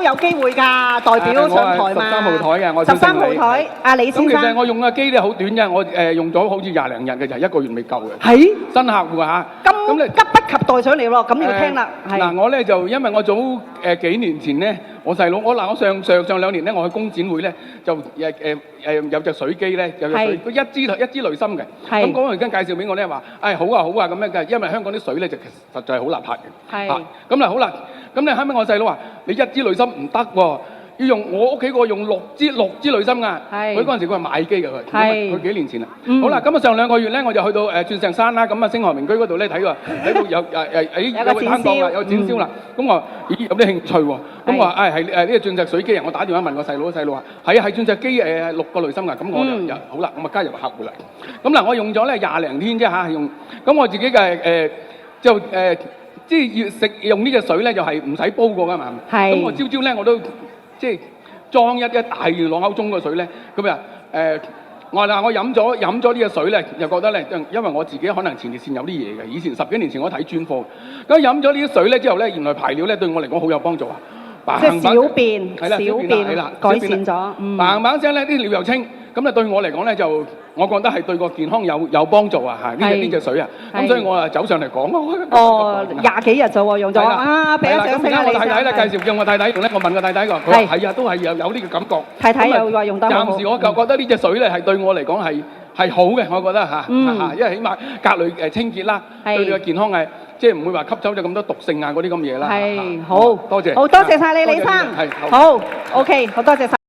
都有機會㗎，代表上台嘛。13號台嘅，我13號台，阿李先咁其實生。我用嘅機咧好短啫，我用咗好似廿零日嘅，就係1個月未夠嘅。係新客戶嚇。咁你急不及待上嚟喎，咁要聽啦。嗱，我咧就因為我早幾年前咧，我細佬我上2年咧，我去工展會咧就有隻水機咧，有隻水，佢一支濾芯嘅。咁嗰個人介紹俾我咧話，好啊咁樣嘅，因為香港啲水咧就實在係好邋遢嘅。係。咁好啦，咁咧後尾我細佬話：你一支濾芯唔得喎，要用我屋企個用6支濾芯㗎。佢嗰陣時佢係買機㗎佢幾年前啦。好啦，咁上2個月咧，我就去到鑽石山啦，咁星河名居嗰度咧睇到有個攤檔啦，有展銷啦。咁我話：咦，有啲興趣喎。咁我話：係呢個鑽石水機啊！我打電話問個細佬話：係鑽石機6個濾芯㗎。咁我就好啦，咁加入客戶啦。咁嗱，我用咗咧20零天啫嚇，用咁我自己嘅就即係用呢隻水咧，就係唔使煲過㗎嘛。咁我朝咧我都即係裝一大2口盅嘅水咧，咁我飲咗呢隻水咧，又覺得咧，因為我自己可能前列腺有啲嘢嘅，以前10幾年前我睇專科，咁飲咗呢啲水咧之後咧，原來排尿咧對我嚟講好有幫助啊！即係小便改善咗，嘭嘭聲咧啲尿又清，咁啊對我嚟講咧就。我覺得係對個健康有幫助啊！嚇呢隻水啊，咁所以我啊走上嚟講咯。20幾日就喎用咗啊！俾一掌聲啊！我太太咧介紹叫我太太用咧，我問個太太佢話係啊，都係有呢個感覺。太太又話用得好。暫時我就覺得呢隻水咧係對我嚟講係好嘅，我覺得嚇，因為起碼隔離清潔啦，對你嘅健康係即係唔會話吸走咗咁多毒性啊嗰啲咁嘢啦。係好，多謝。好多謝曬你，李生。係好 OK， 好多謝曬。